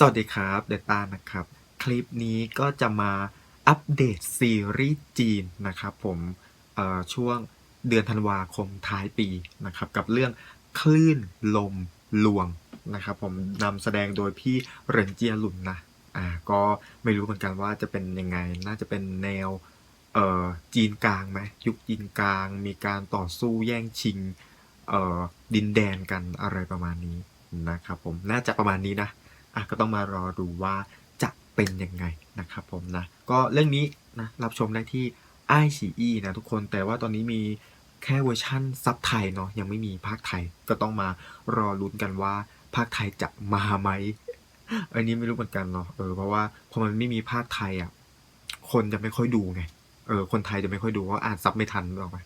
สวัสดีครับเดต้านะครับคลิปนี้ก็จะมาอัปเดตซีรีส์จีนนะครับผมช่วงเดือนธันวาคมท้ายปีนะครับกับเรื่องคลื่นลมลวงนะครับผมนำแสดงโดยพี่เหรินเจียหลุนนะก็ไม่รู้เหมือนกันว่าจะเป็นยังไงน่าจะเป็นแนวจีนกลางไหมยุคจีนกลางมีการต่อสู้แย่งชิงดินแดนกันอะไรประมาณนี้นะครับผมน่าจะประมาณนี้นะ ก็ต้องมารอดูว่าจะเป็นยังไงนะครับผมนะก็เรื่องนี้นะรับชมได้ที่ไอซีอีนะทุกคนแต่ว่าตอนนี้มีแค่เวอร์ชั่นซับไทยเนาะยังไม่มีภาคไทยก็ต้องมารอลุ้นกันว่าภาคไทยจะมาไหมอันนี้ไม่รู้เหมือนกันเนาะเพราะว่าพอมันไม่มีภาคไทยคนจะไม่ค่อยดูไงคนไทยจะไม่ค่อยดูเพราะอ่านซับไม่ทันหรอกไหม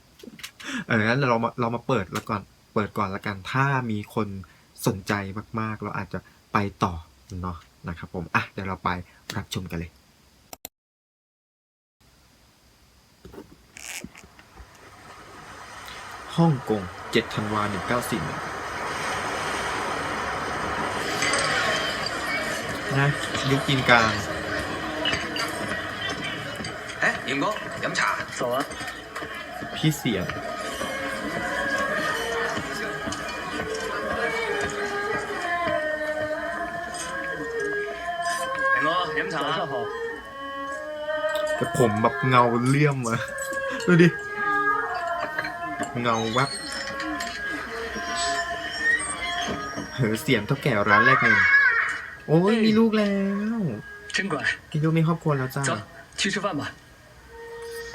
งั้นเรามาเปิดแล้วก่อนเปิดก่อนละกันถ้ามีคนสนใจมากๆเราอาจจะไปต่อเนาะนะครับผมเดี๋ยวเราไปรับชมกันเลยฮ่องกง7 ธันวาคม 1941นะยุคจีนกลาง哎，尹哥，饮茶。走啊！พี่เสียง尹哥，饮茶。晚上好。แต่ผมแบบเงาเลี่ยมอะดูดิเงาแวบเสียงเท่าแก่ร้านแรกเลยโอ้ยมีลูกแล้ว真乖。มีลูกมีครอบครัวแล้วจ้า走，去吃饭吧。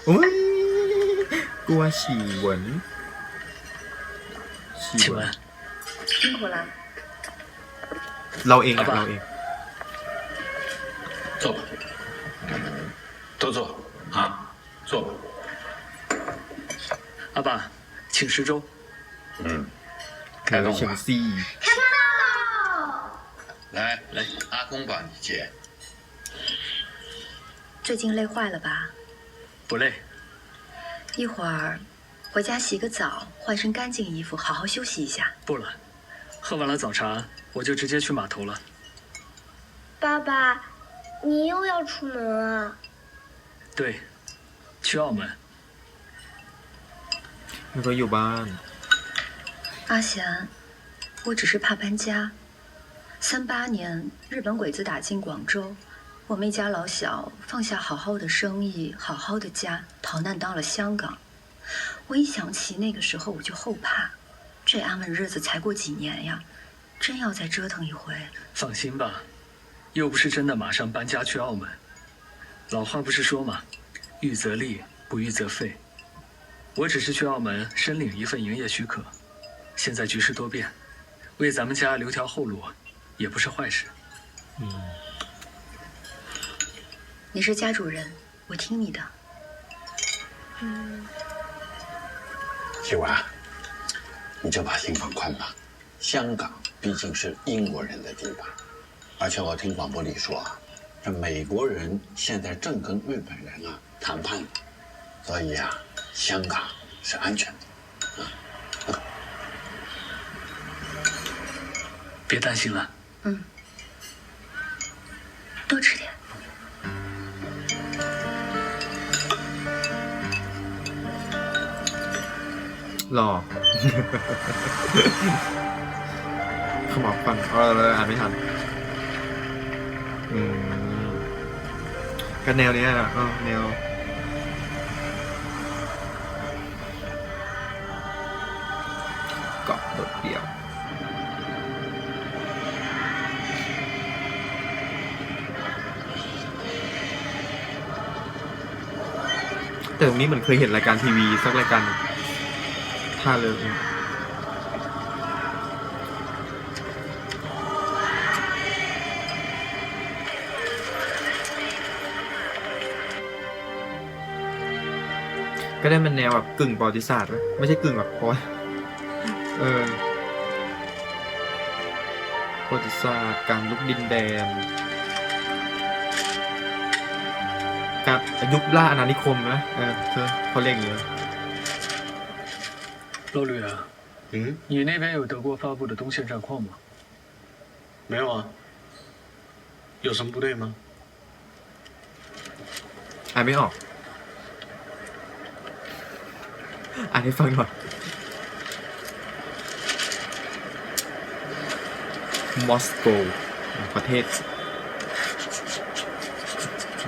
โอ้ยกลัวฉี่เหวินฉี่请เหวิน问，辛苦了。เราเอง好吧เราเอง 坐吧，都坐啊，坐吧。阿爸，请十粥。嗯，开动吧来来，阿公帮你接。最近累坏了吧？不累。一会儿回家洗个澡，换身干净衣服，好好休息一下。不了，喝完了早茶，我就直接去码头了。爸爸，你又要出门啊？对，去澳门。แล้วก็อยู่บ้าน阿贤，我只是怕搬家。38年，日本鬼子打进广州，我们一家老小放下好好的生意、好好的家，逃难到了香港。我一想起那个时候，我就后怕。这安稳日子才过几年呀，真要再折腾一回。放心吧，又不是真的马上搬家去澳门。老话不是说嘛，预则立，不预则废。我只是去澳门申领一份营业许可。现在局势多变，为咱们家留条后路，也不是坏事。你是家主人，我听你的。希文啊，你就把心放宽吧。香港毕竟是英国人的地盘，而且我听广播里说这美国人现在正跟日本人谈判，所以香港是安全的。别担心了。多吃点。หล่อ ขมับฟันเลยอ่านไม่ทันก็แนวนี้นะแนวเกาะโดดเดี่ยวแต่ตรงนี้เหมือนเคยเห็นรายการทีวีสักรายการท่าเรือก็ได้เป็นแนวแบบกึ่งประวัติศาสตร์ไม่ใช่กึ่งแบบประวัติศาสตร์การลุกดินแดนการยุคล่าอาณานิคมนะเขาเรียกอย่างนี้老吕啊，你那边有德国发布的东线战况吗？没有啊，有什么不对吗？ อ่านไม่ออกอ่านให้ฟังหน่อยมอสโกประเทศ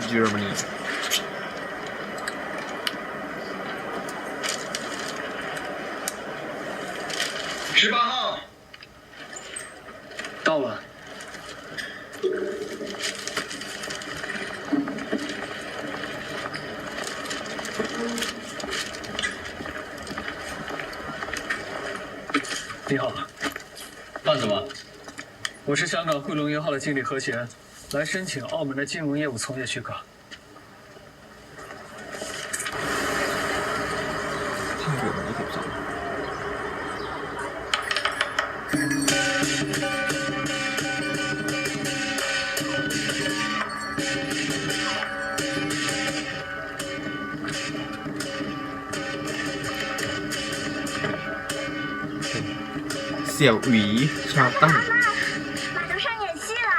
เยอรมนี18号到了。你好，办什么？我是香港汇龙银行的经理何贤，来申请澳门的金融业务从业许可。 ภาคเดือนวันที่12เสี่ยวหวีชาวตั้ง 马上上演戏了。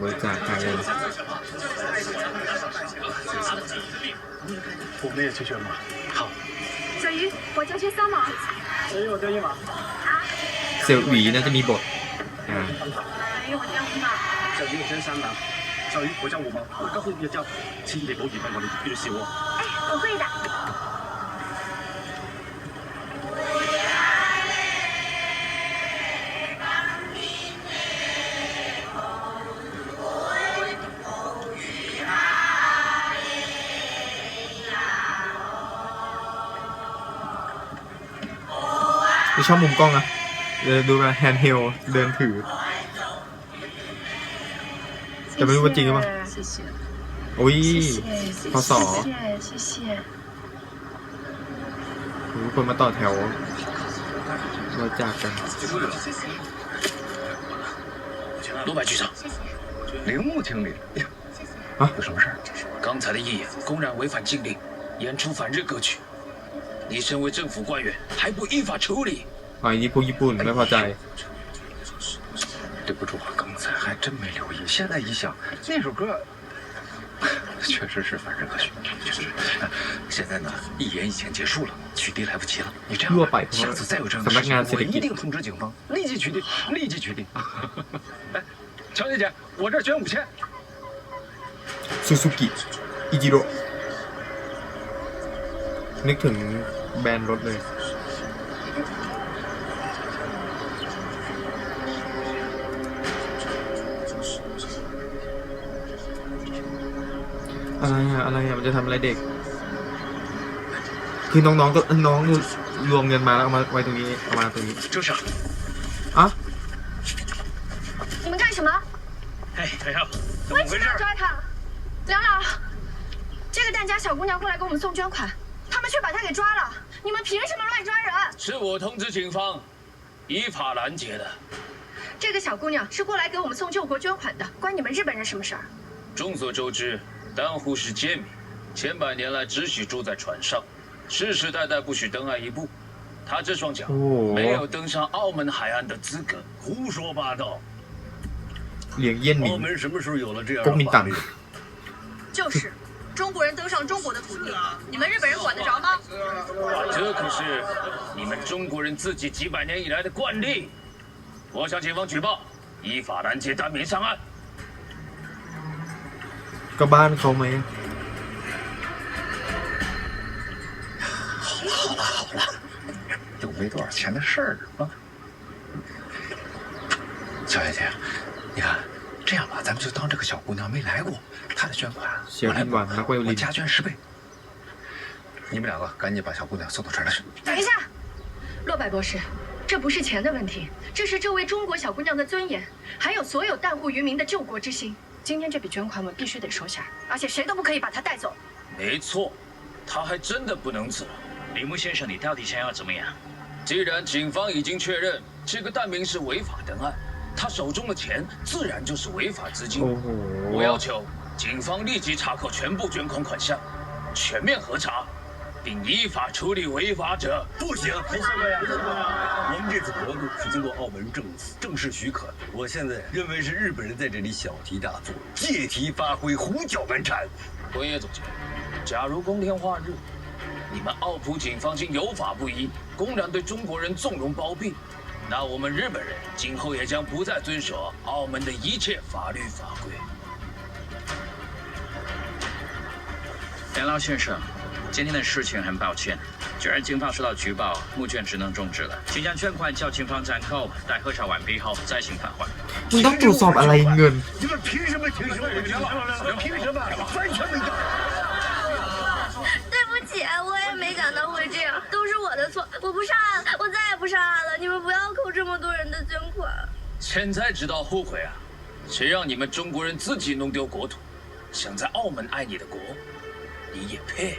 บริจาคการเงิน 我们也去捐码。好，小鱼，我叫薛三毛。小鱼，我叫一码。 เสี่ยวหวีน่าจะมีบท 小鱼，我叫五毛。小鱼，我叫三毛。小鱼，我叫五毛。我告诉你叫，请你保住我的必须是我。哎，我会的。 ไม่ชอบมุมกล้องนะดูนะแฮนด์เฮลเดินถือ แต่ไม่รู้ว่าจริงหรือเปล่า 谢谢， อุ้ย พศ 谢谢。 ทุกคนมาต่อแถวบริจาคกัน 罗百局长，铃木经理，啊有什么事儿？刚才的义演公然违反禁令，演出反日歌曲。你身为政府官员，还不依法处理？ ฝ่ายนี้พวกญี่ปุ่นไม่พอใจ 对不住啊，刚才还真没留意。现在一想，那首歌确实是反日歌曲，确实是。现在呢，义演已经结束了，取缔来不及了。你这样 ทั่ว 吧， ไปเพราะ 下次再有这样的 สำนั 事 กงาน 情， เศรษ 我 ฐ 一 กิจ 定通知警方，立即取缔，立即取缔。哎，乔姐姐，我这儿捐5000。 ซูซูกิอิจิโร่นึกถึงแบรนด์รถเลย อะไรอะมันจะทำอะไรเด็ก คือน้องๆก็น้องรวมเงินมาแล้วเอามาไว้ตรงนี้เอามาตรงนี้ 这是， อ่ะ 你们干什么？哎呀，怎么回事为什么要？抓他？梁老，这个疍家小姑娘过来给我们送捐款，他们却把她给抓了。你们凭什么乱抓人？是我通知警方，依法拦截的。这个小姑娘是过来给我们送救国捐款的，关你们日本人什么事儿？众所周知，丹户是贱民，千百年来只许住在船上，世世代代不许登岸一步。他这双脚 โอ้โห 没有登上澳门海岸的资格。胡说八道！ เลี้ยงเยี่ยนหมิ 澳 ง 门什么时候有了这样 ก๊กมิน 的 ตั๋ 法 ง 律？就是，中国人登上中国的土地，你们日本人管得着吗？这可是你们中国人自己几百年以来的惯例。我向警方举报，依法拦截单民上岸。 ก็บ้านเขาไหม 好了，又没多少钱的事儿啊。小姐姐，你看，这样吧，咱们就当这个小姑娘没来过，她的捐款 เสียวอินหวานนักไวโอ 我 ลิน 加捐10倍。你们两个赶紧把小姑娘送到船上去。等一下，洛百博士，这不是钱的问题，这是这位中国小姑娘的尊严，还有所有淡户渔民的救国之心。今天这笔捐款我们必须得收下，而且谁都不可以把她带走。没错，他还真的不能走。铃木先生，你到底想要怎么样？既然警方已经确认这个蛋明是违法登案，他手中的钱自然就是违法资金。 โอ้โห 我要求警方立即查扣全部捐款款项，全面核查，并依法处理违法者。不行，裴司官呀，我们这次活动是经过澳门政府正式许可的。我现在认为是日本人在这里小题大做，借题发挥，胡搅蛮缠。辉夜总监，假如光天化日，你们澳葡警方竟有法不依，公然对中国人纵容包庇，那我们日本人今后也将不再遵守澳门的一切法律法规。梁老先生，今天的事情很抱歉，既然警方收到举报，募捐只能终止了，请将捐款交警方暂扣，待核查完毕后再行返还。 มึงต้องตรวจสอบอะไรเงิน 你们凭什么听说我捐了？凭什么？完全没道理。对不起，我也没想到会这样，都是我的错，我不上岸了，我再也不上岸了。你们不要扣这么多人的捐款。现在知道后悔啊？谁让你们中国人自己弄丢国土，想在澳门爱你的国，你也配？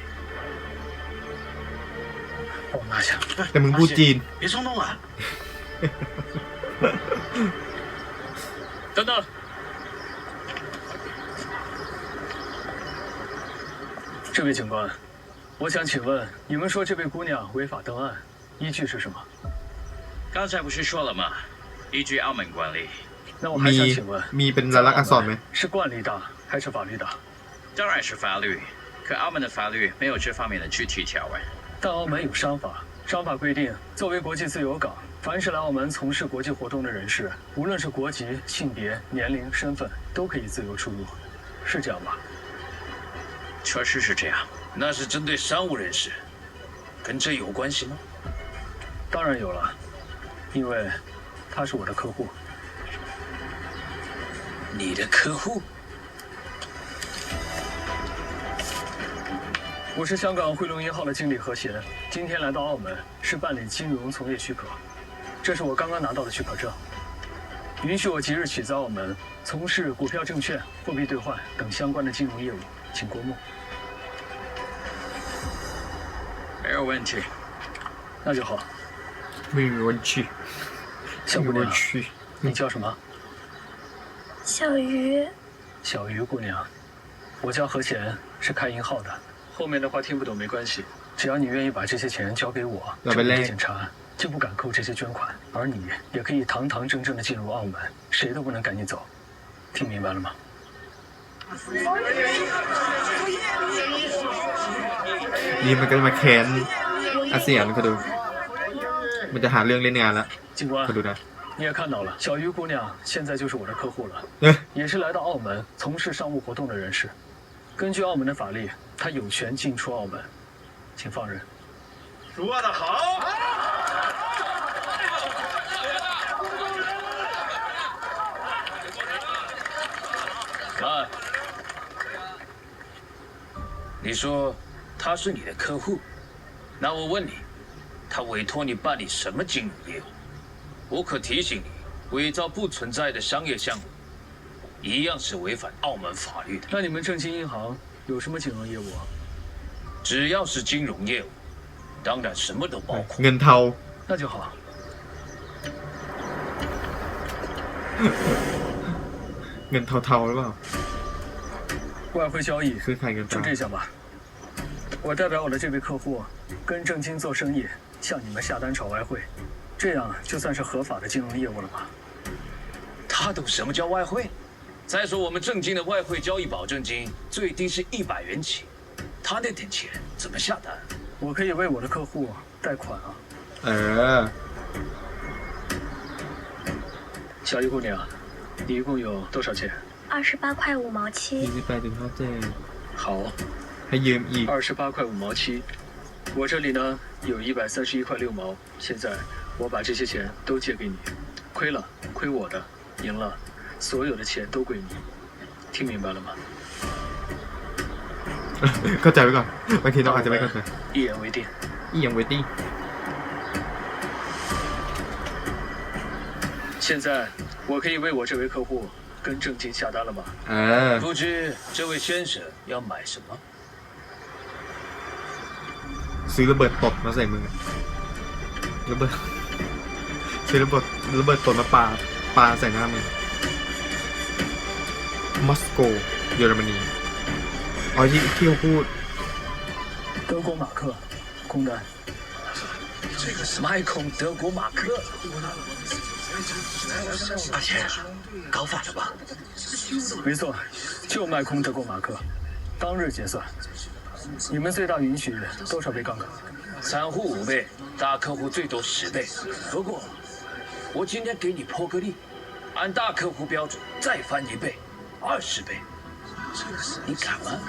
我拿下。 แต่มึงพูดจีน 别冲动啊！等等，这位警官，我想请问，你们说这位姑娘违法登岸，依据是什么？刚才不是说了吗？依据澳门惯例。那我还 มี 想请问， มีเป็นลายลักษณ์อักษรไหม 是惯例大还是法律大？当然是法律，可澳门的法律没有这方面的具体条文。但澳门有商法，商法规定，作为国际自由港，凡是来澳门从事国际活动的人士，无论是国籍、性别、年龄、身份，都可以自由出入，是这样吧？确实是这样。那是针对商务人士，跟这有关系吗？当然有了，因为他是我的客户。你的客户？我是香港汇龙银号的经理何贤，今天来到澳门是办理金融从业许可，这是我刚刚拿到的许可证，允许我即日起在澳门从事股票、证券、货币兑换等相关的金融业务，请过目。没有问题。那就好。 ไม่มีวันชี 小姑娘，你叫什么？小鱼，小鱼姑娘，我叫何贤，是开银号的。后面的话听不懂没关系，只要你愿意把这些钱交给我，这边的检察就不敢扣这些捐款，而你也可以堂堂正正的进入澳门，谁都不能赶你走。听明白了吗？นี่มันก็มาแค้นอาเซียนเขาดูมันจะหาเรื่องเล่นงานแล้ว 警官 เขาดูนะ 你也看到了，小鱼姑娘现在就是我的客户了， เอ๊ะ 也是来到澳门从事商务活动的人士。根据澳门的法律，她有权进出澳门，请放人。说得好！看，你说他是你的客户，那我问你，他委托你办理什么金融业务？我可提醒你，伪造不存在的商业项目，一样是违反澳门法律的。那你们正金银行有什么金融业务啊？只要是金融业务，当然什么都包括。 เงินเทา 那就好。 เงินเทาๆหรือเปล่า 外汇交易 ซื้อขายเงิน 就 เทา 这项吧。我代表我的这位客户跟正金做生意，向你们下单炒外汇，这样就算是合法的金融业务了吧？他懂什么叫外汇？再说我们正金的外汇交易保证金最低是100元起，他那点钱怎么下单？我可以为我的客户贷款啊。 เออ 小鱼姑娘，你一共有多少钱？ 28块5毛7。 28.5 好， ให้ยืมอีก 28块5毛7。我这里呢有131块6毛，现在我把这些钱都借给你，亏了亏我的，赢了所有的钱都归你，听明白了吗？ เข้าใจไว้ก่อนบางทีเราอาจจะไม่เข้าใจ 一言为定。 อีหยังเวตี้ 现在我可以为我这位客户跟正金下单了吗？ เออ 不知这位先生要买什么？ ซื้อระเบิดตบมาใส่มือ ระเบิดใช้ระเบิดตนมาปาใส่หน้ามึงมอสโกเยอรมนีอ๋อที่เขาพูด德国马克，空丹。麦空德国马克。阿贤，搞反了吧？没错，就麦空德国马克，当日结算。你们最大允许多少倍杠杆？散户5倍，大客户最多10倍。不过，我今天给你破个例，按大客户标准再翻1倍，20倍。你敢吗？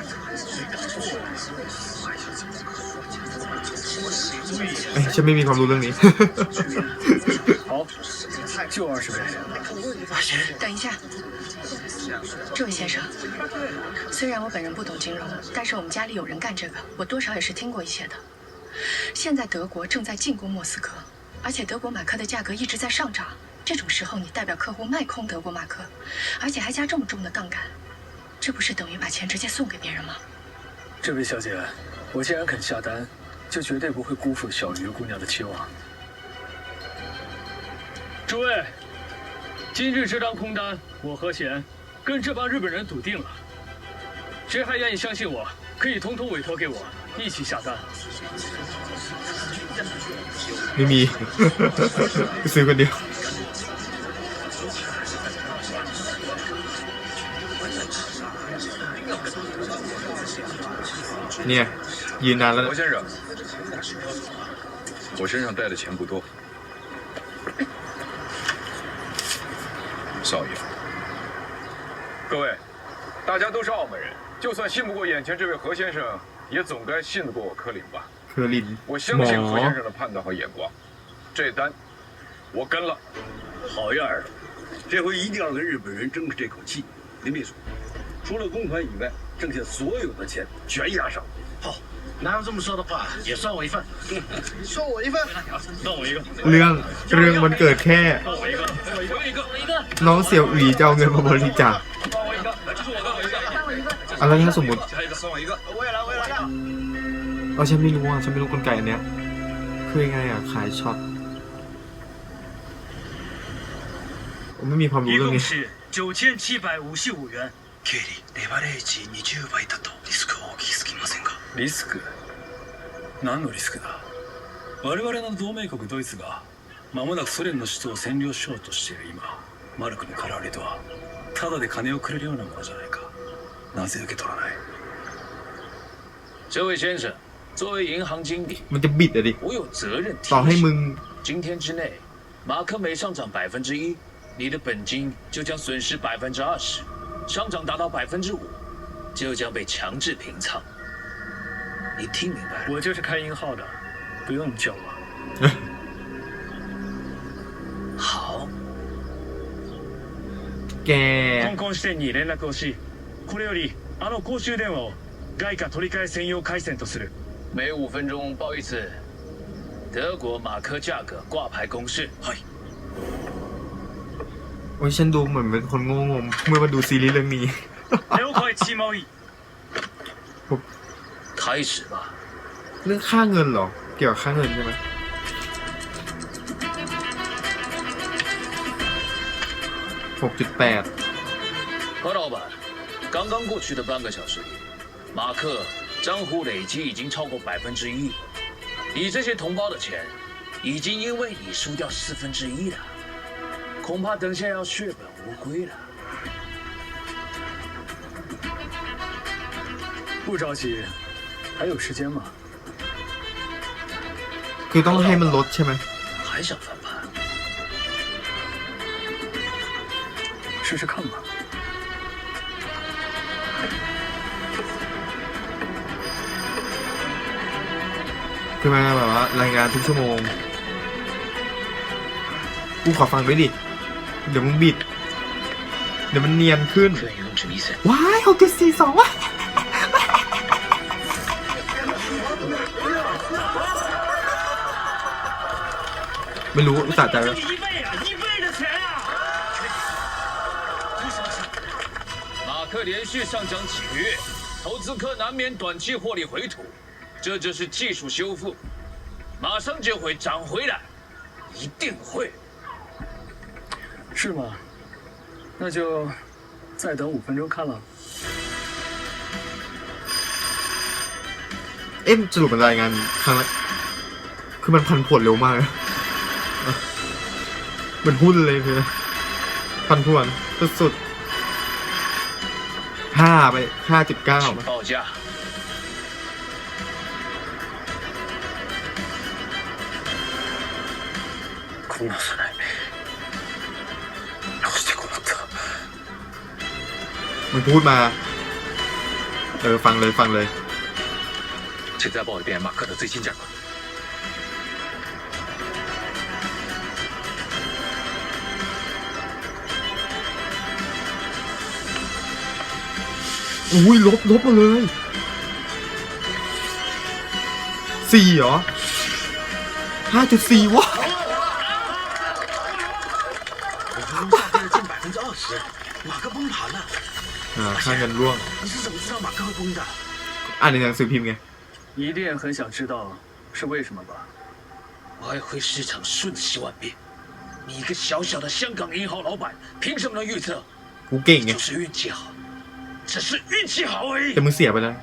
ฉันไม่มีความรู้เรื่องนี้ 好，就20倍。等一下，这位先生，虽然我本人不懂金融，但是我们家里有人干这个，我多少也是听过一些的。现在德国正在进攻莫斯科，而且德国马克的价格一直在上涨。这种时候，你代表客户卖空德国马克，而且还加这么重的杠杆，这不是等于把钱直接送给别人吗？这位小姐，我既然肯下单，就绝对不会辜负小鱼姑娘的期望。诸位，今日这张空单，我和贤跟这帮日本人笃定了。谁还愿意相信我，可以通通委托给我，一起下单。ไม่มีซื้อคนเดียวเนี่ยยืนนานแล้ว 罗先生，我身上带的钱不多。少爷，各位，大家都是澳门人，就算信不过眼前这位何先生，也总该信得过我柯林吧？ เคอริน 我相信何先生的判断和眼光，这单我跟了。好样的！这回一定要跟日本人争这口气。林秘书，除了公款以外，剩下所有的钱全押上。好，哪有这么说的话？也算我一份。算我一份。算我一个。เรื่องมันเกิดแค่น้องเสี่ยวหลีจะเอาเงินมาบริจาคอะไรถ้าสมมติฉันไม่รู้ฉันไม่รู้กลไกอันเนี้ยคือยังไงขายช็อตผมไม่มีความรู้เรื่องนี้9755元。経理、レバレージ20倍だとリスク大きすぎませんか？リスク？何のリスクだ？我々の同盟国ドイツが間もなくソ連の首都を占領しようとしている今、マルクの空売りとはただで金をくれるようなものじゃないか。なぜ受け取らない？这位先生，作为银行经理， มันจะบิดอะดิ 我有责任提 ต่อให้มึ 醒， ง 今天之内，马克每上涨1%，你的本金就将损失20%。上涨达到5%，就将被强制平仓。你听明白了？我就是开银号的，不用叫我。好。香港支店に連絡をし、これよりあの公衆電話を外貨取り替え専用回線とする。每5分钟报一次德国马克价格挂牌公示。はい。 โอ้ยฉันดูเหมือนเป็นคนโง่ๆเมื่อมาดูซีรีส์เรื่องนี้ 了解期贸易。开始吧。 เรื่องค่าเงินเหรอเกี่ยวกับค่าเงินใช่ไหม6.8何老板，刚刚过去的半个小时里，马克账户累积已经超过1%，你这些同胞的钱已经因为你输掉1/4了。 恐怕等下要血本无归了。不着急，还有时间吗？ คือต้องให้มันลดใช่ไหม 还想翻盘？试试看吧。 คือมาแบบว่ารายงานทุกชั่วโมงกูขอฟังด้วยดิเดี๋ยวมึงบิดเดี๋ยวมันเนียนขึ้นว้าย6.42ว้ายไม่รู้อุตส่าห์ใจแล้ว 马克连续上涨几个月，投资客难免短期获利回吐，这就是技术修复，马上就会涨回来。一定会。是吗？那就再等5分钟看了。สรุปมันรายงานครั้งละคือมันพันผลเร็วมากเหมือนหุ้นเลยคือพันผวนสุดๆ5ไป 5.9 报价。こんなさないどうしてこうなった。 มึงพูดมาฟังเลย 请再报一遍马克的最新价格。อุ้ยลบมาเลย4เหรอ 5.4 วะ下跌了近20%，马克崩盘了。ค่าเงินร่วง 你是怎么知道马克会崩的？ อ่านในหนังสือพิมพ์ไง 一定很想知道是为什么吧？外汇市场瞬息万变，你一个小小的香港银行老板，凭什么能预测？ กูเก่งไง 就是运气好，只是运气好而已 แต่。มึงเสียไปแล้ว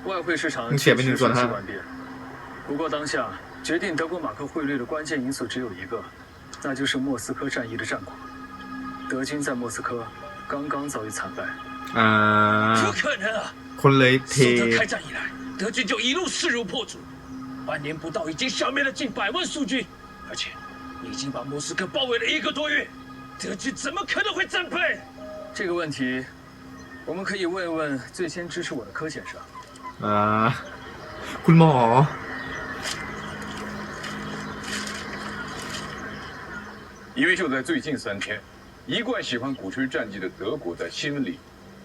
外汇市场你写确实不清楚啊瞬息万变，不过当下决定德国马克汇率的关键因素只有一个，那就是莫斯科战役的战果。德军在莫斯科刚刚遭遇惨败。不可能啊！ คนเลยเท 苏德开战以来，德军就一路势如破竹，半年不到已经消灭了近100万苏军，而且已经把莫斯科包围了1个多月，德军怎么可能会战败？这个问题，我们可以问问最先支持我的柯先生。คุณหมอ 因为就在最近3天，一贯喜欢鼓吹战绩的德国在新闻里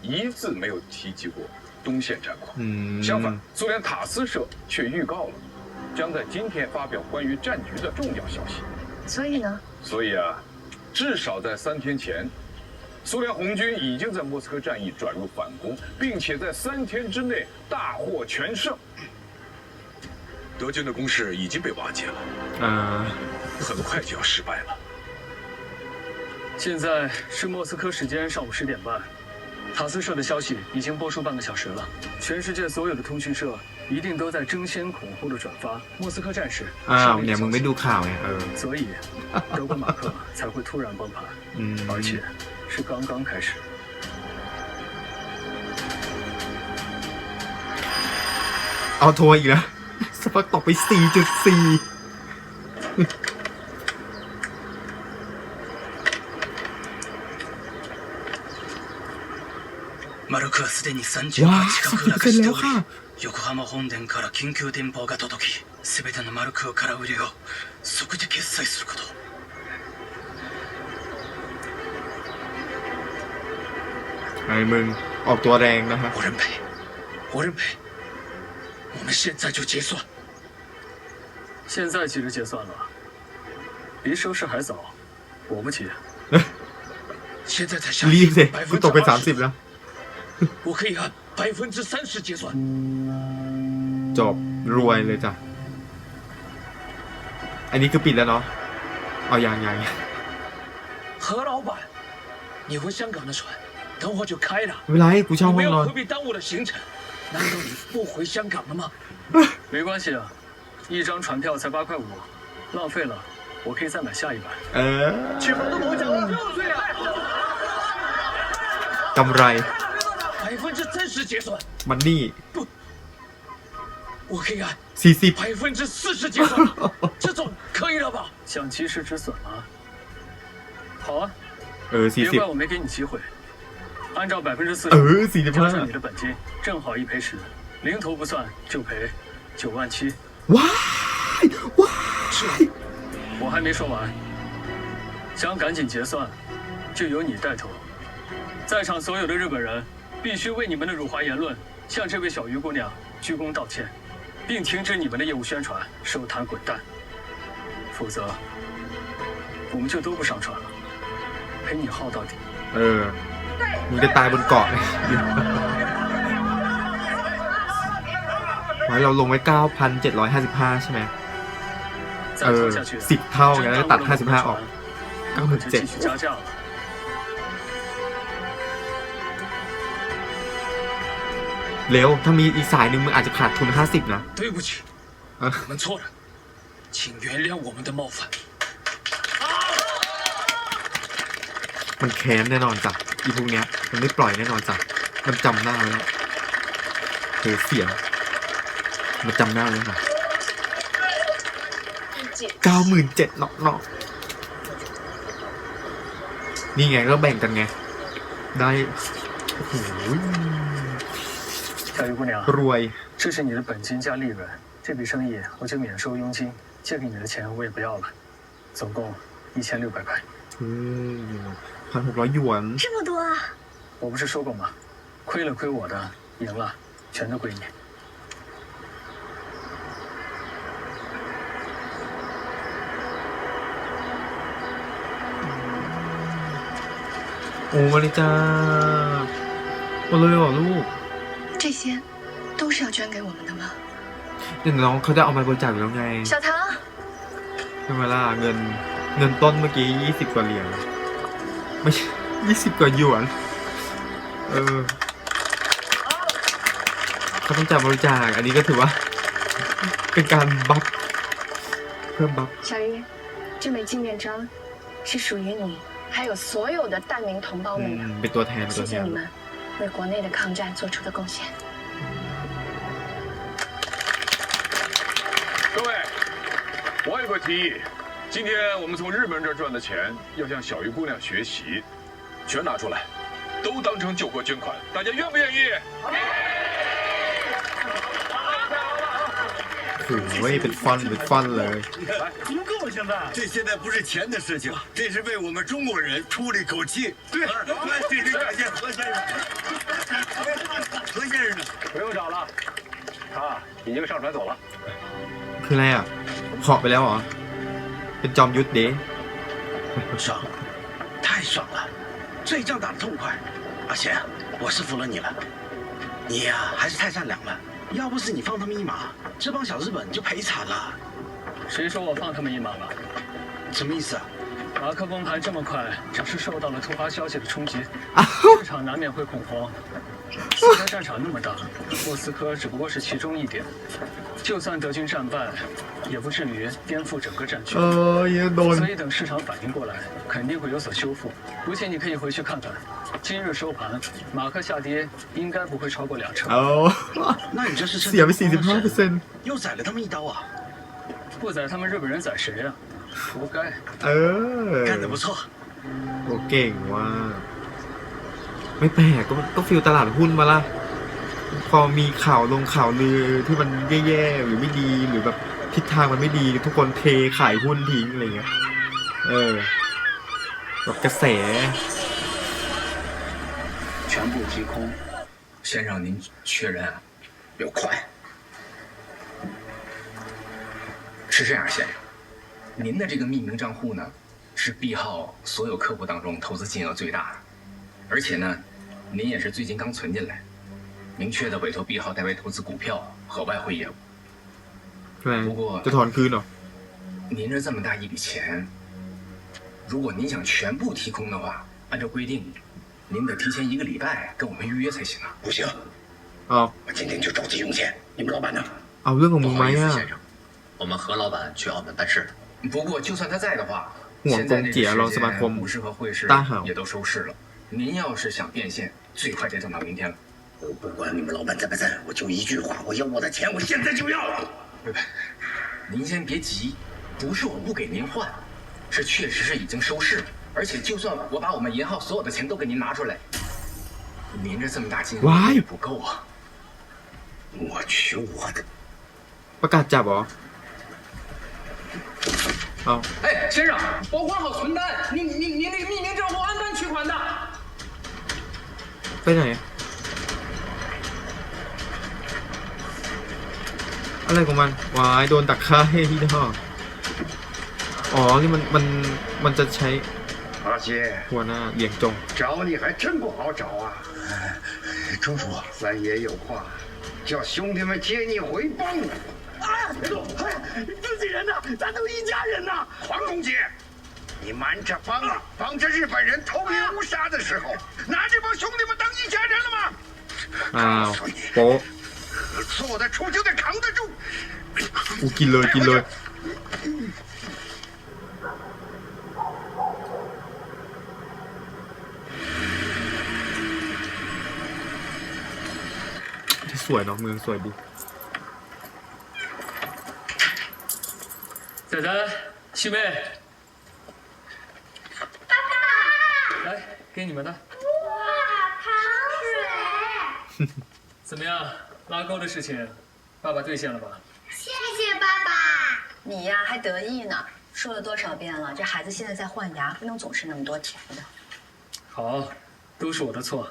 一字没有提及过东线战况。相反，苏联塔斯社却预告了将在今天发表关于战局的重要消息。所以呢？所以啊，至少在3天前，苏联红军已经在莫斯科战役转入反攻，并且在3天之内大获全胜。德军的攻势已经被瓦解了，很快就要失败了。 现在是莫斯科时间上午10点半，塔斯社的消息已经播出半个小时了，全世界所有的通讯社一定都在争先恐后的转发莫斯科战士。เนี่ยมึงไม่ดูข่าวไง所以德国马克才会突然崩盘，而且是刚刚开始。เอาโทรอีกแล้วสปักตกไป 4.4 マルクはすでに30万近く落しており、横浜本殿から緊急電報が届き、すべてのマルクを空売りを即時決済すること。ไอ้มึงออกตัวแรงนะฮะ 我认赔，我们现在就结算。现在急着结算了，离收市还早，果不其然。现在才下 รีบสิกูตกไป 30%แล้ว 我可以按30%结算。 จบรวยเลยจ้ะอันนี้คือปิดแล้วเนาะเอายัง何老板，你回香港的船等会就开了， ไม่เป็นไรกูเช่า 你 ห้ 没 องนอ 有 น 何必耽误了行程？难道你不回香港了吗？没关系啊，一张船票才8.5块，浪费了，我可以再买下一班。去房东某讲了，6岁啊！ กำไร30%结算。 มันนี่ 我可以按40% 40%结算，这种可以了吧？想及时止损吗？好啊， 40% 别怪我没给你机会。按照40%，加上你的本金，正好1赔10，零头不算就赔9.7万。ว้าย 我还没说完，想赶紧结算，就由你带头。在场所有的日本人必须为你们的辱华言论向这位小鱼姑娘鞠躬道歉，并停止你们的业务宣传，收摊滚蛋。否则，我们就都不上船了，陪你耗到底。มึงจะตายบนเกาะเลยไว้เราลงไว้ 9,755 ใช่ไหม 在再拖下去， 10 เท่าอย่างนั้นตัด55ออก 可就继续加价了。 เร็วถ้ามีอีกสายหนึ่งมึงอาจจะขาดทุน50นะ 对不起，我们错了，请原谅我们的冒犯。 มันแค้นแน่นอนจ้ะอีพวกเนี้ยมันไม่ปล่อยแน่นอนจ้ะมันจำหน้าไว้แล้วเสียงมันจำหน้าไว้นะ97,000เนาะนี่ไงก็แบ่งกันไงได้โอ้โห 小鱼姑娘， รวย 这是你的本金加利润，这笔生意我就免收佣金，借给你的钱我也不要了，总共1600块。 1,600 หยวน 这么多啊！我不是说过吗？亏了亏我的，赢了全都归你。 โอ้มาเลยจ้าโอ้เลยเหรอลูก 这些都是要捐给我们的吗？ เดี๋ยวน้องเขาจะเอามาบริจาคอยู่แล้วไง 小唐， ใช่ไหมล่ะเงินต้นเมื่อกี้20 กว่าเหรียญไม่ใช่20 กว่าหยวนเขาต้องจ่ายบริจาคอันนี้ก็ถือว่าเป็นการบัฟเพิ่มบัฟ 小鱼，这枚纪念章是属于你，还有所有的难民同胞们的。 เป็นตัวแทน 谢谢你们为国内的抗战做出的贡献。 各位，我有个提议，今天我们从日本人这儿赚的钱要向小鱼姑娘学习，全拿出来，都当成救国捐款，大家愿不愿意？ โอ้ยเป็นฟันเลย 足够现在。这现在不是钱的事情，这是为我们中国人出了一口气。对，这是感谢何先生。何先生呢？不用找了，他已经上船走了。 คืออะไรอ่ะเหาะไปแล้วเหรอเป็นจอมยุทธเด้ 爽，太爽了，这一仗打得痛快。阿贤，我是服了你了，你呀还是太善良了。要不是你放他们一马，这帮小日本就赔惨了。谁说我放他们一马了？什么意思啊？马克崩盘这么快，只是受到了突发消息的冲击，市场难免会恐慌。斯科战场那么大，莫斯科只不过是其中一点，就算德军战败，也不至于颠覆整个战局。所以等市场反应过来，肯定会有所修复。如且你可以回去看看，今日收盘，马克下跌应该不会超过2成。那你这是 เสียไป 45% 又宰了他们一刀啊！不宰他们日本人宰谁呀？活该！干得不错。 โอ้เก่งว่าไม่แปลกก็ฟิลตลาดหุ้นมาละพอมีข่าวลงข่าวลือที่มันแย่ๆหรือไม่ดีหรือแบบทิศทางมันไม่ดีทุกคนเทขายหุ้นทิ้งอะไรเงี้ยแบบกระแส 全部提空，先让您确认啊，有快。是这样，先生，您的这个匿名账户呢，是币号所有客户当中投资金额最大的，而且呢，您也是最近刚存进来，明确的委托币号代为投资股票和外汇业务。不过， จะถอนคืนเหรอ 您这么大一笔钱，如果您想全部提空的话，按照规定，您得提前1个礼拜跟我们预约才行啊。不行，我今天就着急用钱。你们老板呢？ เอาเรื่องของมึงไหมอ่ะ 我们何老板去澳门办事。不过就算他在的话， ห่วงกงเจี๋ยเราสมาคม 股市和汇市 ต้าห่าว 也都收市了。您要是想变现，最快得等到明天了。我不管你们老板在不在，我就一句话，我要我的钱，我现在就要。您先别急，不是我不给您换，是确实是已经收市了。而且就算我把我们银行所有的钱都给您拿出来，您这么大金额也不够啊。我取我的。 ประกาศจับเหรอเอา 哎，先生，保管好存单，您那个匿名账户按单取款的。 ไปไหนอะไรของมันวายโดนตักค่าให้ที่ท่ออ๋อนี่มันจะใช้ 阿杰， หัวหน้าเหลียงจง 找你还真不好找啊！周叔，三爷有话，叫兄弟们接你回帮。别动！自己人呐，咱都一家人呐！黄公杰，你瞒着帮着日本人偷猎乌纱的时候，拿这帮兄弟们当一家人了吗？อ้าวโป๊ะ 做得出就得扛得住。 กูกินเลยกินเลยสวยเนาะเมืองสวยดี 仔仔、西妹，爸爸，来，给你们的。哇，糖水！怎么样，拉钩的事情，爸爸兑现了吧？谢谢爸爸。你呀还得意呢，说了多少遍了，这孩子现在在换牙，不能总吃那么多甜的。好，都是我的错，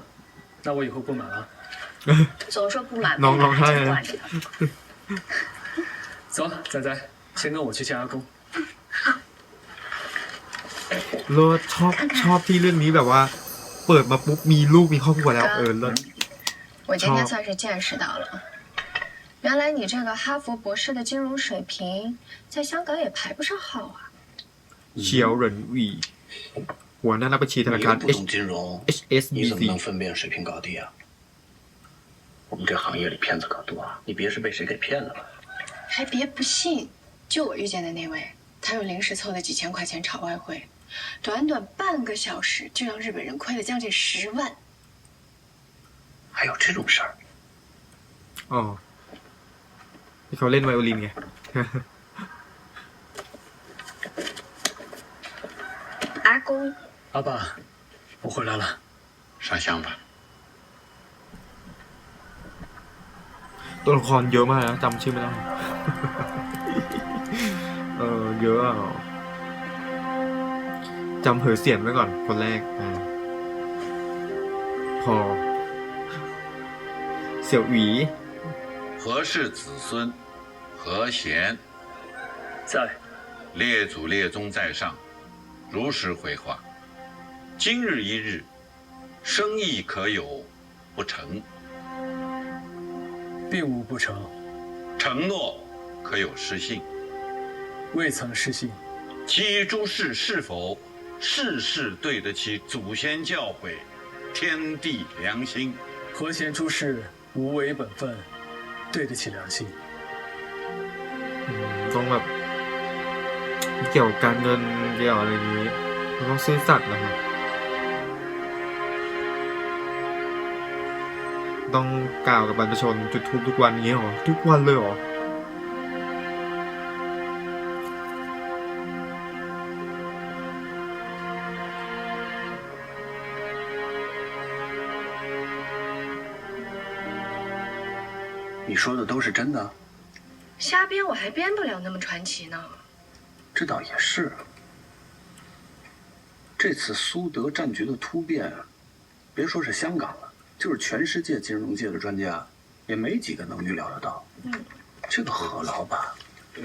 那我以后不买了。总说不买，น้องร้องไห้เลย 惯着他。走，仔仔，先跟我去见阿公。 เลิศชอบที่เรื่องนี้แบบว่า เปิดมาปุ๊บมีลูกมีครอบครัวแล้วเลิศ 我今天算是见识到了，原来你这个哈佛博士的金融水平，在香港也排不上号啊。 เชียวเหรินหวี่หัวหน้านักบัญชีธนา 你 คาร 又不懂金融，你怎么 HSBC 能分辨水平高低啊？我们这行业里骗子可多啊，你别是被谁给骗了吧？ 还别不信，就我遇见的那位，他用临时凑的几千块钱炒外汇，短短半个小时就让日本人亏了将近10万。还有这种事儿？ อ๋อที่เขาเล่นไวโอลินไง 阿公，阿爸，我回来了。上香吧。 ตัวละครเยอะมากนะจำชื่อไม่ได้ เยอะอ่ะจำเหอเสียนไว้ก่อนคนแรกพอเสี่ยวหวี 何氏子孙，何贤在。列祖列宗在上，如实回话。今日一日，生意可有不成？ 并无不成，承诺可有失信？ 未曾失信。其余诸事是否事事对得起祖先教诲、天地良心？和谐诸事无违本分，对得起良心。 ต้องแบบเกี่ยวกับการเงินเกี่ยวอะไรอย่างนี้มันต้องซื่อสัตย์นะครับต้องกล่าวกับบรรพชนจุดธูปทุกวันนี้หรอทุกวันเลยหรอ 你说的都是真的？瞎编我还编不了那么传奇呢。这倒也是。这次苏德战局的突变，别说是香港了，就是全世界金融界的专家，也没几个能预料得到。这个何老板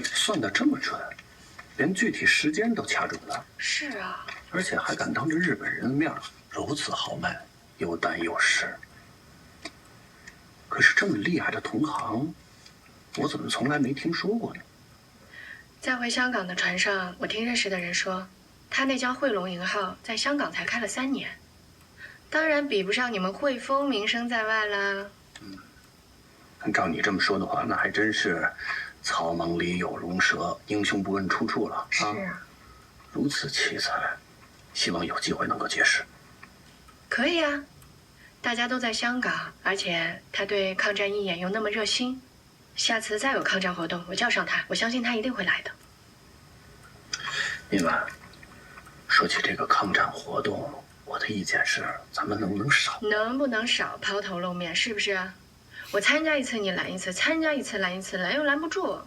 算得这么准，连具体时间都掐准了。是啊，而且还敢当着日本人的面如此豪迈，有胆有识。可是这么厉害的同行，我怎么从来没听说过呢？在回香港的船上，我听认识的人说，他那家汇龙银号在香港才开了3年，当然比不上你们汇丰名声在外啦。照你这么说的话，那还真是草莽里有龙蛇，英雄不问出处了啊！是啊，如此奇才，希望有机会能够结识。可以啊，大家都在香港，而且他对抗战义演又那么热心，下次再有抗战活动，我叫上他，我相信他一定会来的。明白。说起这个抗战活动，我的意见是，咱们能不能少？能不能少抛头露面，是不是啊？我参加一次你拦一次，参加一次拦一次，拦又拦不住，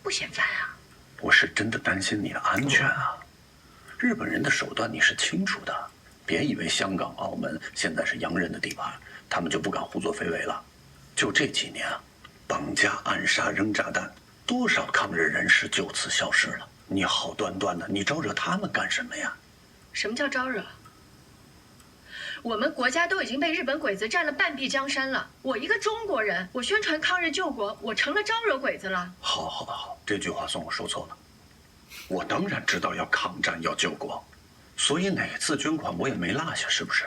不嫌烦啊？我是真的担心你的安全啊！日本人的手段你是清楚的，别以为香港、澳门现在是洋人的地盘，他们就不敢胡作非为了。就这几年啊，绑架、暗杀、扔炸弹，多少抗日人士就此消失了。你好端端的，你招惹他们干什么呀？什么叫招惹？我们国家都已经被日本鬼子占了半壁江山了。我一个中国人，我宣传抗日救国，我成了招惹鬼子了。好，这句话算我说错了。我当然知道要抗战要救国，所以哪次捐款我也没落下，是不是？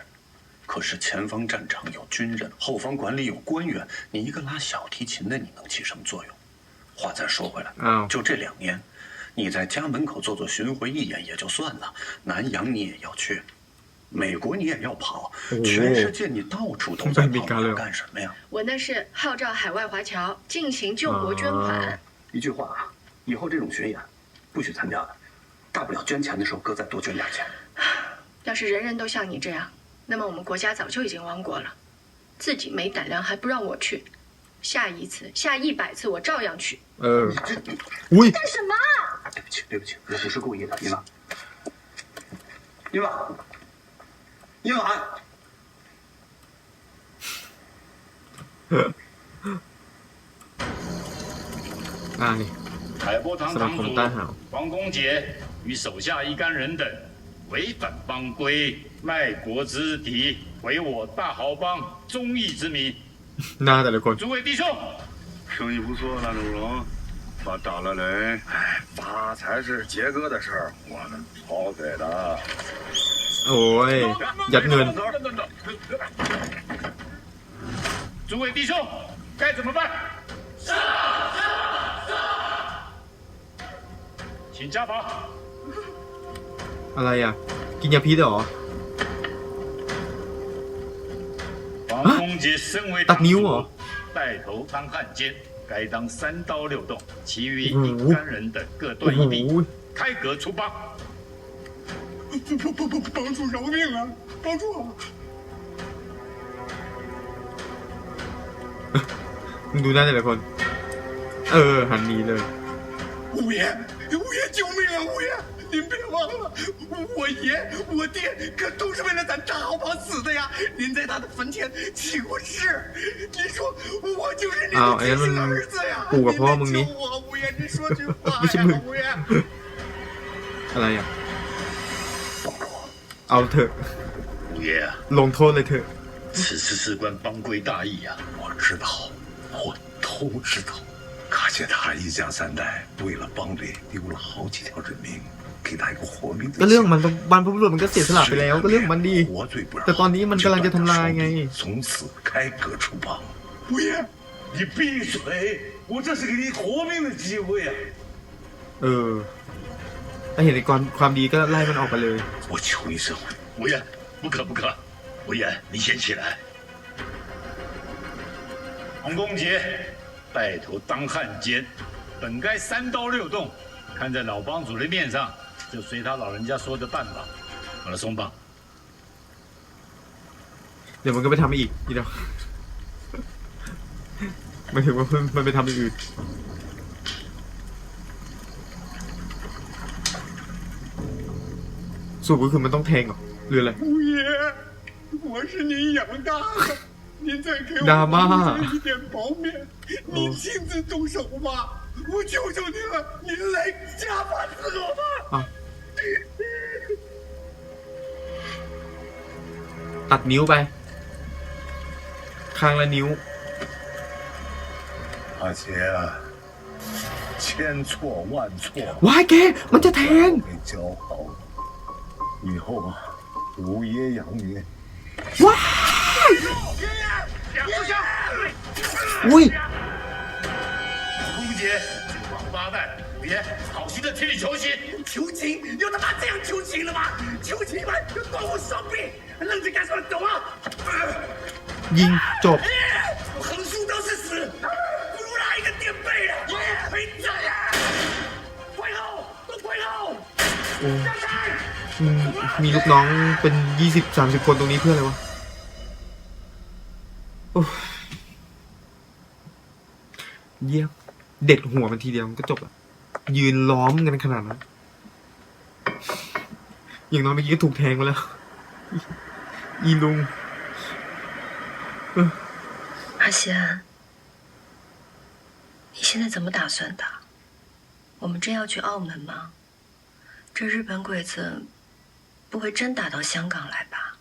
可是前方战场有军人，后方管理有官员，你一个拉小提琴的，你能起什么作用？话再说回来，就这2年，你在家门口做巡回义演也就算了，南洋你也要去，美国你也要跑，全世界你到处都在跑，要干什么呀？我那是号召海外华侨进行救国捐款。一句话啊，以后这种巡演不许参加了，大不了捐钱的时候哥再多捐点钱。要是人人都像你这样，那么我们国家早就已经亡国了。自己没胆量还不让我去，下1次、下100次我照样去。喂，干什么？对不起，我不是故意的，伊娃。伊娃。นี่ 海波堂 สมา 堂 คม 主 ต้านหาว 黄公杰与手下一干人等违反邦规，卖国之敌，毁我大豪邦忠义之民。 หน้าแต่ละคน 诸位弟兄，生意不错，那主龙，发大了嘞！哎，发财是杰哥的事儿，我们跑给的。 โอ้ยยัดเงิน 诸位弟兄，该怎么办？请家访。 อะไรอ่ะกินยาพิษเหรอ 黄公杰身为 ตัด 堂 นิ้วเหรอ 主，带头当汉奸，该当3刀6洞，其余一干人等各断一臂，开革出邦。帮主饶命啊！帮主啊！ มึงดูหน้าแต่ละคน หันหนีเลย 五爷，救命啊！五爷，您别忘了，我爷我爹可都是为了咱大豪邦死的呀！您在他的坟前起过誓，您说我就是您的亲生儿子呀！ ปู่กับพ่อมึงนี่ 我五爷，您说句话 ไม่ใช่มึง 呀，五爷。 อะไรอ่ะ เอาเถอะ 五爷啊， ลงโทษเลยเถอะ 此事事关邦规大义呀！我知道，我都知道。可见他一家3代为了邦垒丢了好几条人命，给他一个活命的。 ก็เรื่องมันบรรพบุรุษมันก็เสียสละไปแล้วก็เรื่องมันดี แต่ตอนนี้มันกำลังจะทำลายไง 从此开革出邦。五爷，你闭嘴！我这是给你活命的机会啊！ ถ้าเห็นในความดีก็ไล่มันออกไปเลย 我求你这回，无言，不可不可，无言，你先起来。黄公杰带头当汉奸，本该3刀6洞，看在老帮主的面上，就随他老人家说的办吧。好了，松绑。 เดี๋ยวมันก็ไปทำอีกทีเดียวไม่ถึงว่ามันไปทำอย่างอื่นสรุปก็คือมันต้องแทงเหรอหรืออะไร 五爷，我是您养大的，您再给我ดราม่า 一点薄面，您亲自动手吧，我求求您了，您来家法伺候吧。 ตัดนิ้วไปข้างละนิ้ว 阿杰啊，千错万错， ว้ายแกมันจะแทง 被教好了，以后啊，无爷养您。 ว้ายอุ้ย 公杰，王八蛋，无言，好心的替你求情。求情？有他妈这样求情了吗？求情吗？断我双臂！愣着干什么？懂吗？ ยิงจบ 横竖都是死，不如拉一个垫背的。没这样，退后，都退后！ โอ้มีลูกน้องเป็น20-30 คนตรงนี้เพื่ออะไรวะโอ้เยี่ยมเด็ดหัวมันทีเดียวมันก็จบละยืนล้อมกันขนาดนั้นอย่างน้อยเมื่อกี้ก็ถูกแทงมาแล้ว อีลุง 阿贤，你现在怎么打算的？我们真要去澳门吗？这日本鬼子不会真打到香港来吧？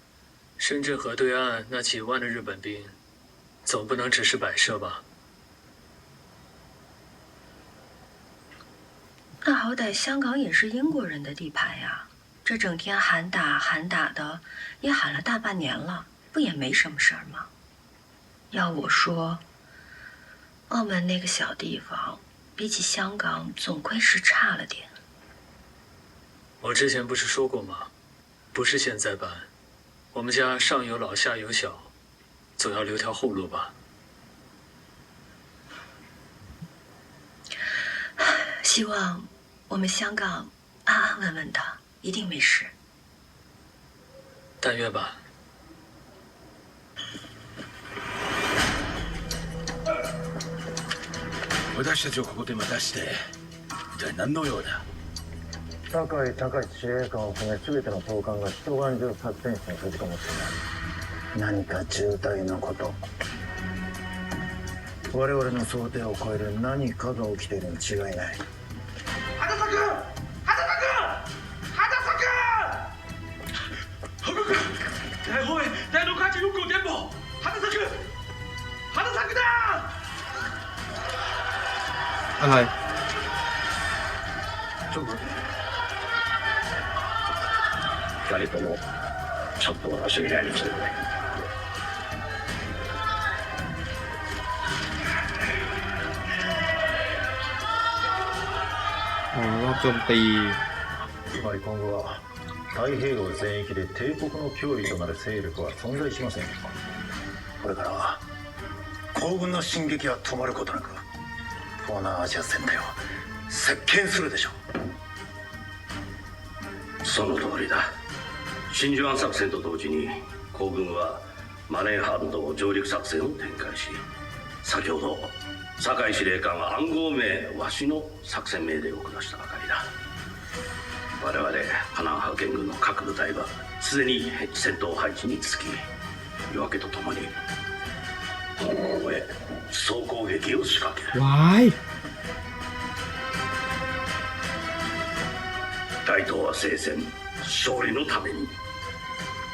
深圳河对岸那几万的日本兵，总不能只是摆设吧？那好歹香港也是英国人的地盘呀，这整天喊打喊打的，也喊了大半年了，不也没什么事儿吗？要我说，澳门那个小地方，比起香港总归是差了点。我之前不是说过吗？不是现在办，我们家上有老下有小，总要留条后路吧。希望我们香港安安稳稳的，一定没事。但愿吧。私たちをここで待たして一体何の用だ。酒井隆司令官を含め全ての総監が一晩中作戦室に閉じこもっていた。何か重大なこと、我々の想定を超える何かが起きているに違いない。羽田君、羽田君、大后卫带路看起入口颠簸，羽田君，羽田君だ。อะไร 二人ともちょっと私にやりきてくれ。รอบโจมตี つまり今後は太平洋全域で帝国の脅威となる勢力は存在しません。これからは皇軍の進撃は止まることなく東南アジア全体を席巻するでしょう。その通りだ。真珠湾作戦と同時に皇軍はマネーハンド上陸作戦を展開し、先ほど酒井司令官は暗号名わしの作戦命令を下したばかりだ。我々華南派遣軍の各部隊はすでに戦闘配置につき、夜明けとともに香港へ総攻撃を仕掛ける。วาย 大東亜聖戦勝利のために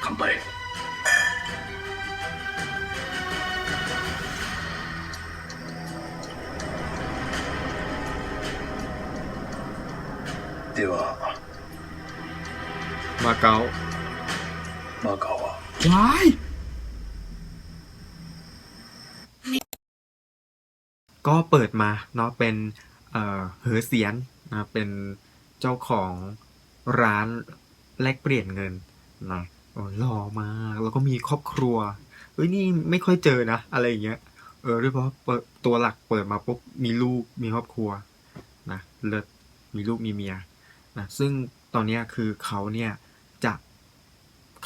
乾杯。ではมาเก๊า マカオはวายก็เปิดมาเนาะเป็นเหอเสียนนะเป็นเจ้าของร้านแลกเปลี่ยนเงินนะหล่อมากแล้วก็มีครอบครัวเฮ้ยนี่ไม่ค่อยเจอนะอะไรอย่างเงี้ยด้วยเพราะตัวหลักเปิดมาปุ๊บมีลูกมีครอบครัวนะเลิศมีลูกมีเมียนะซึ่งตอนนี้คือเขาเนี่ย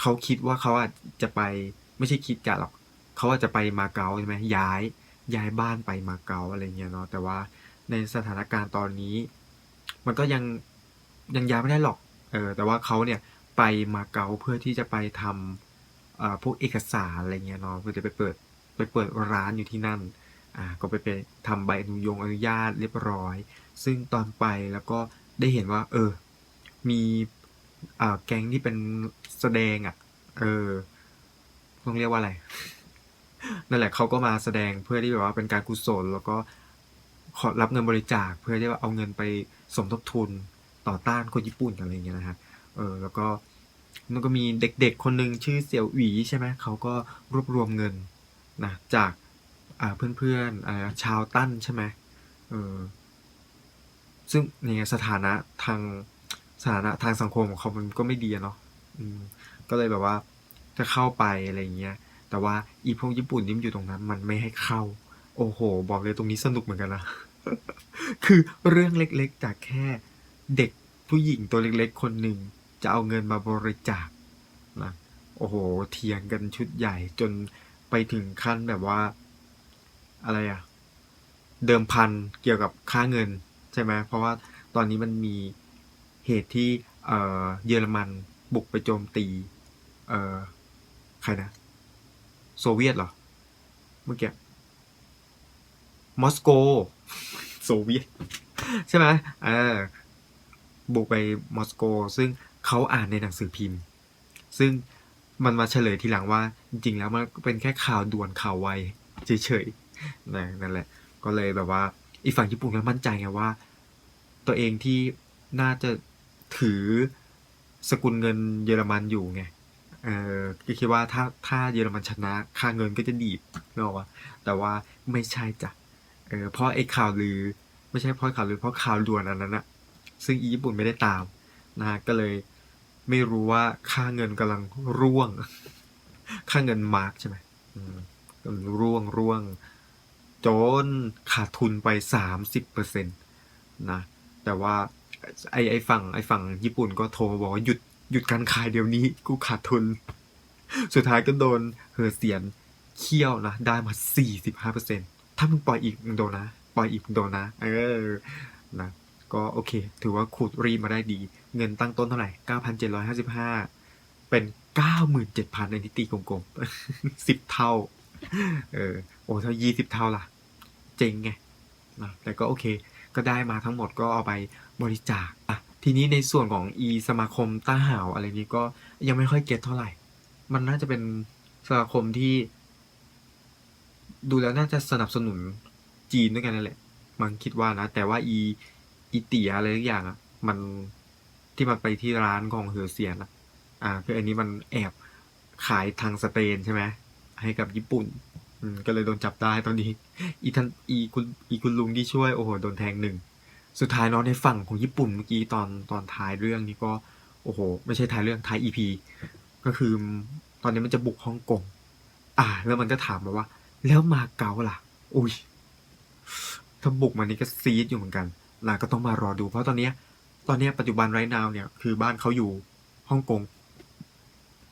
เขาคิดว่าเขาอาจจะไปไม่ใช่คิดกันหรอกเขาอาจจะไปมาเก๊าใช่ไหมย้ายบ้านไปมาเก๊าอะไรเงี้ยเนาะแต่ว่าในสถานการณ์ตอนนี้มันก็ยังย้ายไม่ได้หรอกแต่ว่าเขาเนี่ยไปมาเก๊าเพื่อที่จะไปทำพวกเอกสารอะไรเงี้ยเนาะเพื่อจะไปเปิดร้านอยู่ที่นั่นก็ไปทำใบอนุญาตเรียบร้อยซึ่งตอนไปแล้วก็ได้เห็นว่ามีแก๊งที่เป็นแสดงต้องเรียกว่าอะไร นั่นแหละเขาก็มาแสดงเพื่อที่แบบว่าเป็นการกุศลแล้วก็ขอรับเงินบริจาคเพื่อที่ว่าเอาเงินไปสมทบทุนต่อต้านคนญี่ปุ่นอะไรอย่างเงี้ยนะฮะแล้วก็มันก็มีเด็กๆคนหนึ่งชื่อเสี่ยวหวีใช่ไหมเขาก็รวบรวมเงินนะจากเพื่อนๆชาวตั้นใช่ไหมซึ่งเนี่ยสถานะทางสังคมของเขามันก็ไม่ดีเนาะก็เลยแบบว่าจะเข้าไปอะไรอย่างเงี้ยแต่ว่าอีพวกญี่ปุ่นที่มันอยู่ตรงนั้นมันไม่ให้เข้าโอ้โหบอกเลยตรงนี้สนุกเหมือนกันนะ คือเรื่องเล็กๆจากแค่เด็กผู้หญิงตัวเล็กๆคนหนึ่งจะเอาเงินมาบริจาคนะโอ้โหเถียงกันชุดใหญ่จนไปถึงขั้นแบบว่าอะไรเดิมพันเกี่ยวกับค่าเงินใช่ไหมเพราะว่าตอนนี้มันมีเหตุที่เยอรมันบุกไปโจมตีใครนะโซเวียตเหรอเมื่อกี้มอสโกโซเวียตใช่ไหมบุกไปมอสโกซึ่งเขาอ่านในหนังสือพิมพ์ซึ่ง มันมาเฉลยทีหลังว่าจริงๆแล้วมันเป็นแค่ข่าวด่วนข่าวไวเฉยๆนั่นแหละก็เลยแบบว่าอีกฝั่งญี่ปุ่นก็มั่นใจไงว่าตัวเองที่น่าจะถือสกุลเงินเยอรมันอยู่ไงก็คิดว่าถ้าเยอรมันชนะค่าเงินก็จะดีดไม่บอกว่าแต่ว่าไม่ใช่จ้ะเพราะไอ้ข่าวลือไม่ใช่เพราะข่าวลือเพราะข่าวด่วนอันนั้นนะซึ่งญี่ปุ่นไม่ได้ตามนะฮะก็เลยไม่รู้ว่าค่าเงินกำลังร่วงค่าเงินมาร์กใช่ไหมร่วงจนขาดทุนไป 30% นะแต่ว่าไอ้ฝั่งญี่ปุ่นก็โทรมาบอกว่าหยุดการขายเดี๋ยวนี้กูขาดทุนสุดท้ายก็โดนเฮอเซียนเคี่ยวนะได้มา 45% ถ้ามึงปล่อยอีกมึงโดนนะปล่อยอีกมึงโดนนะนะก็โอเคถือว่าขูดรีดมาได้ดีเงินตั้งต้นเท่าไหร่ 9,755 เป็น 97,000 ในนิติกลมๆ 10 เท่าโอ้ถ้า20 เท่าล่ะเจ๋งไงนะแต่ก็โอเคก็ได้มาทั้งหมดก็เอาไปบริจาคทีนี้ในส่วนของสมาคมต้าห่าวอะไรนี้ก็ยังไม่ค่อยเก็ตเท่าไหร่มันน่าจะเป็นสมาคมที่ดูแล้วน่าจะสนับสนุนจีนด้วยกันนั่นแหละมันคิดว่านะแต่ว่าอีเตียอะไรทุกอย่างมันที่มันไปที่ร้านของเฮอเซียนคืออันนี้มันแอบขายทางสเปนใช่ไหมให้กับญี่ปุ่นก็เลยโดนจับได้ตอนนี้คุณลุงที่ช่วยโอ้โหโดนแทง1สุดท้ายเนาะในฝั่งของญี่ปุ่นเมื่อกี้ตอนท้ายเรื่องนี้ก็โอ้โหไม่ใช่ท้ายเรื่องท้าย EP ก็คือตอนนี้มันจะบุกฮ่องกงแล้วมันก็ถามมาว่าแล้วมาเก๊าล่ะอุ้ยถ้าบุกมานี่ก็ซีดอยู่เหมือนกันก็ต้องมารอดูเพราะตอนนี้ปัจจุบันไรนาวเนี่ยคือบ้านเขาอยู่ฮ่องกง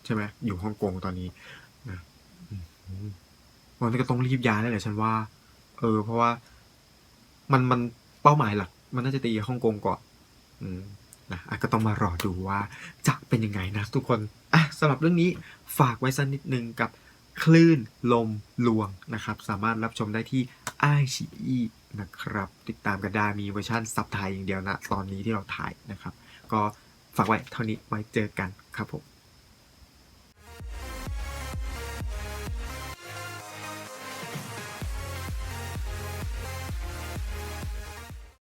ใช่ไหมอยู่ฮ่องกงตอนนี้นะมันก็ต้องรีบย้ายแล้วแหละฉันว่าเพราะว่ามันเป้าหมายหลักมันน่าจะตีฮ่องกงก่อนก็ต้องมารอดูว่าจะเป็นยังไงนะทุกคนสำหรับเรื่องนี้ฝากไว้สักนิดนึงกับคลื่นลมลวงนะครับสามารถรับชมได้ที่iQIYI นะครับติดตามกันได้มีเวอร์ชันซับไทยอย่างเดียวนะตอนนี้ที่เราถ่ายนะครับก็ฝากไว้เท่านี้ไว้เจอกันครับผม